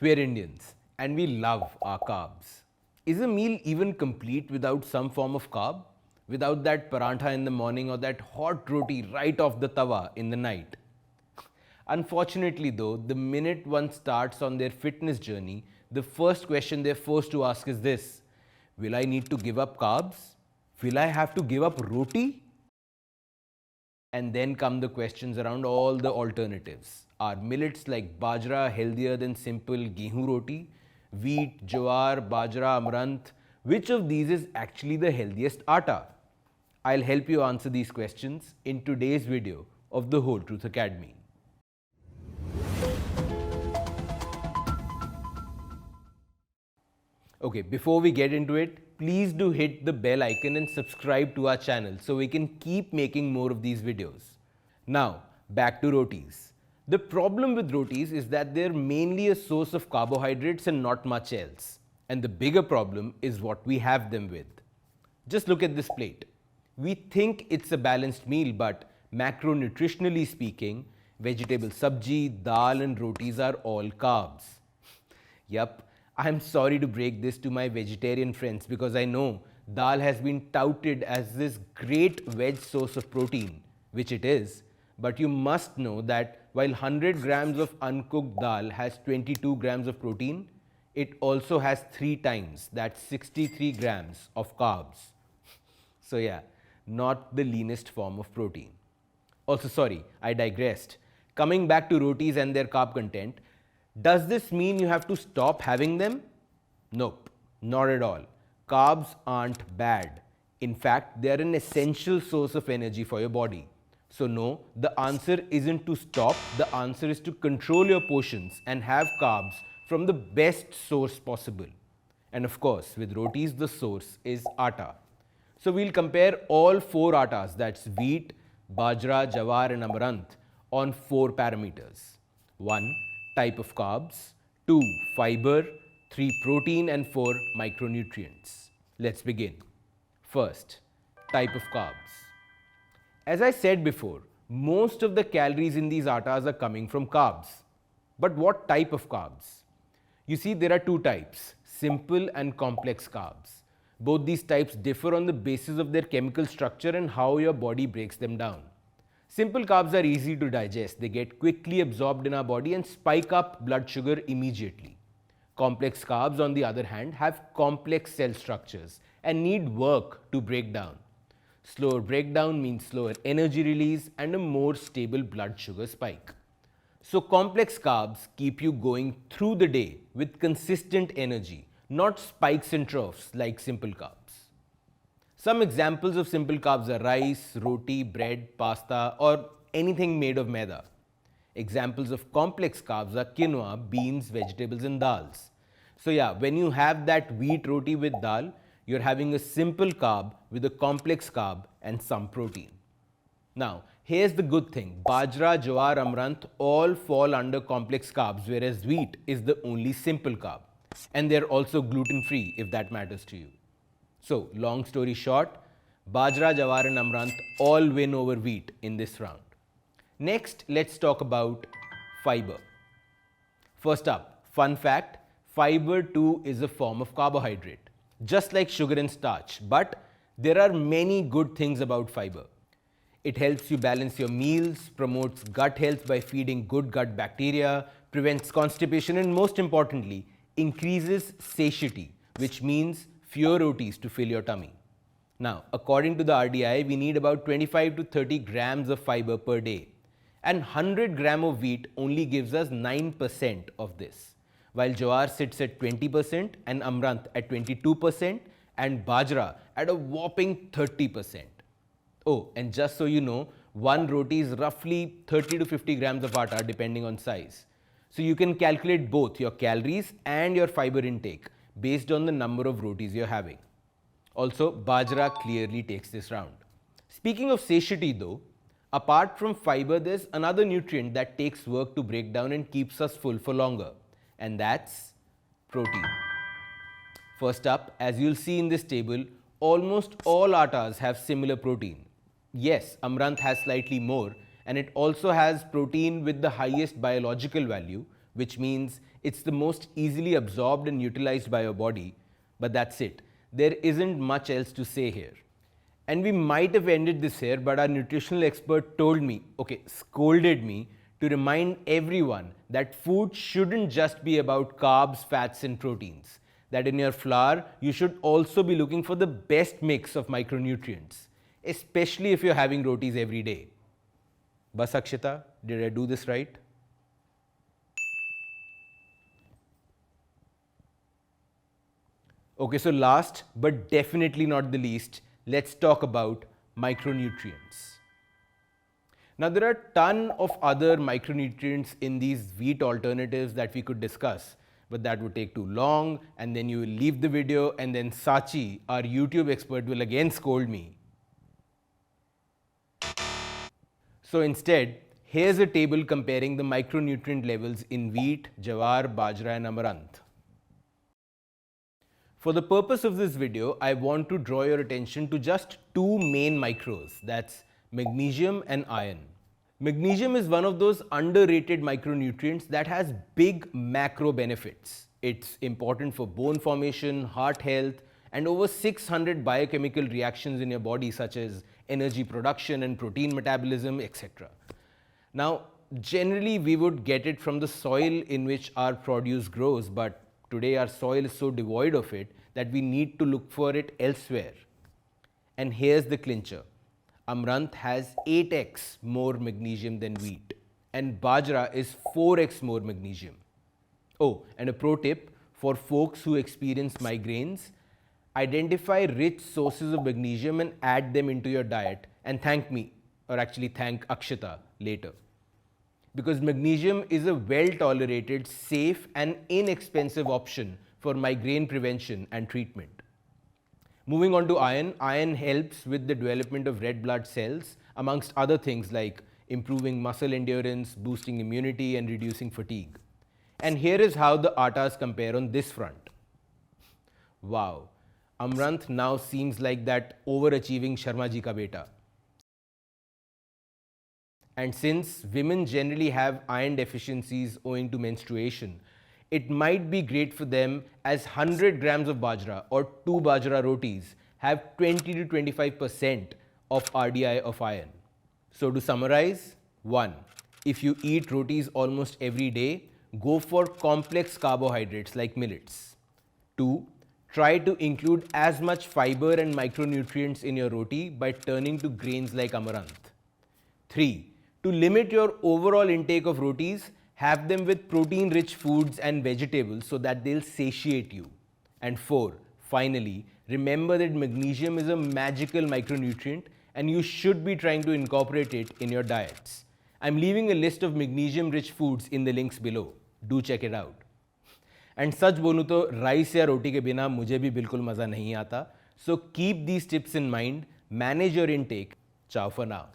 We're Indians and we love our carbs. Is a meal even complete without some form of carb? Without that parantha in the morning or that hot roti right off the tawa in the night? Unfortunately though, the minute one starts on their fitness journey, the first question they're forced to ask is this: will I need to give up carbs? Will I have to give up roti? And then come the questions around all the alternatives. Are millets like Bajra healthier than simple gehu roti? Wheat, Jowar, Bajra, Amaranth, which of these is actually the healthiest atta? I'll help you answer these questions in today's video of the Whole Truth Academy. Okay, before we get into it, please do hit the bell icon and subscribe to our channel so we can keep making more of these videos. Now, back to rotis. The problem with rotis is that they're mainly a source of carbohydrates and not much else. And the bigger problem is what we have them with. Just look at this plate. We think it's a balanced meal, but macronutritionally speaking, vegetable sabji, dal and rotis are all carbs. Yup. I'm sorry to break this to my vegetarian friends because I know dal has been touted as this great veg source of protein, which it is, but you must know that while 100 grams of uncooked dal has 22 grams of protein, it also has 3 times, that's 63 grams of carbs. So yeah, not the leanest form of protein. Also sorry, I digressed. Coming back to rotis and their carb content, does this mean you have to stop having them? Nope, not at all. Carbs aren't bad. In fact, they are an essential source of energy for your body. So no, the answer isn't to stop. The answer is to control your portions and have carbs from the best source possible. And of course, with rotis, the source is atta. So we'll compare all 4 attas, that's wheat, bajra, jawar and amaranth, on 4 parameters. 1. Type of carbs, 2. Fiber, 3. Protein and 4. Micronutrients. Let's begin. First, type of carbs. As I said before, most of the calories in these attas are coming from carbs. But what type of carbs? You see, there are 2 types, simple and complex carbs. Both these types differ on the basis of their chemical structure and how your body breaks them down. Simple carbs are easy to digest. They get quickly absorbed in our body and spike up blood sugar immediately. Complex carbs, on the other hand, have complex cell structures and need work to break down. Slower breakdown means slower energy release and a more stable blood sugar spike. So complex carbs keep you going through the day with consistent energy, not spikes and troughs like simple carbs. Some examples of simple carbs are rice, roti, bread, pasta, or anything made of maida. Examples of complex carbs are quinoa, beans, vegetables, and dals. So yeah, when you have that wheat roti with dal, you're having a simple carb with a complex carb and some protein. Now, here's the good thing. Bajra, Jowar, Amaranth all fall under complex carbs, whereas wheat is the only simple carb. And they're also gluten-free if that matters to you. So, long story short, Bajra, Jowar and Amaranth all win over wheat in this round. Next, let's talk about fiber. First up, fun fact, fiber too is a form of carbohydrate, just like sugar and starch, but there are many good things about fiber. It helps you balance your meals, promotes gut health by feeding good gut bacteria, prevents constipation and most importantly, increases satiety, which means fewer rotis to fill your tummy. Now, according to the RDI, we need about 25 to 30 grams of fiber per day. And 100 gram of wheat only gives us 9% of this, while jowar sits at 20% and amaranth at 22% and bajra at a whopping 30%. Oh, and just so you know, one roti is roughly 30 to 50 grams of atta depending on size. So you can calculate both your calories and your fiber intake based on the number of rotis you're having. Also, bajra clearly takes this round. Speaking of satiety though, apart from fiber, there's another nutrient that takes work to break down and keeps us full for longer, and that's protein. First up, as you'll see in this table, almost all attas have similar protein. Yes, amaranth has slightly more, and it also has protein with the highest biological value, which means It's the most easily absorbed and utilized by your body, but that's it. There isn't much else to say here. And we might have ended this here, but our nutritional expert told me, scolded me, to remind everyone that food shouldn't just be about carbs, fats, and proteins. That in your flour, you should also be looking for the best mix of micronutrients, especially if you're having rotis every day. Bas Akshita, did I do this right? Okay, so last but definitely not the least, let's talk about micronutrients. Now there are a ton of other micronutrients in these wheat alternatives that we could discuss, but that would take too long, and then you will leave the video, and then Sachi, our YouTube expert, will again scold me. So instead, here's a table comparing the micronutrient levels in wheat, jowar, bajra, and amaranth. For the purpose of this video, I want to draw your attention to just two main micros, that's magnesium and iron. Magnesium is one of those underrated micronutrients that has big macro benefits. It's important for bone formation, heart health, and over 600 biochemical reactions in your body such as energy production and protein metabolism, etc. Now, generally we would get it from the soil in which our produce grows, but today our soil is so devoid of it that we need to look for it elsewhere. And here's the clincher. Amaranth has 8x more magnesium than wheat, and bajra is 4x more magnesium. Oh, and a pro tip for folks who experience migraines, identify rich sources of magnesium and add them into your diet, and thank me, or actually thank Akshita later. Because magnesium is a well-tolerated, safe and inexpensive option for migraine prevention and treatment. Moving on to iron, iron helps with the development of red blood cells, amongst other things like improving muscle endurance, boosting immunity and reducing fatigue. And here is how the attas compare on this front. Wow, Amaranth now seems like that overachieving Sharma ji ka beta. And since women generally have iron deficiencies owing to menstruation, it might be great for them as 100 grams of bajra or 2 bajra rotis have 20 to 25% of RDI of iron. So to summarize, 1. If you eat rotis almost every day, go for complex carbohydrates like millets. 2. Try to include as much fiber and micronutrients in your roti by turning to grains like amaranth. 3. To limit your overall intake of rotis, have them with protein-rich foods and vegetables so that they'll satiate you. And 4, finally, remember that magnesium is a magical micronutrient and you should be trying to incorporate it in your diets. I'm leaving a list of magnesium-rich foods in the links below. Do check it out. And सच बोलूं तो rice या रोटी के बिना मुझे भी बिल्कुल मज़ा नहीं आता. So keep these tips in mind, manage your intake. Ciao for now.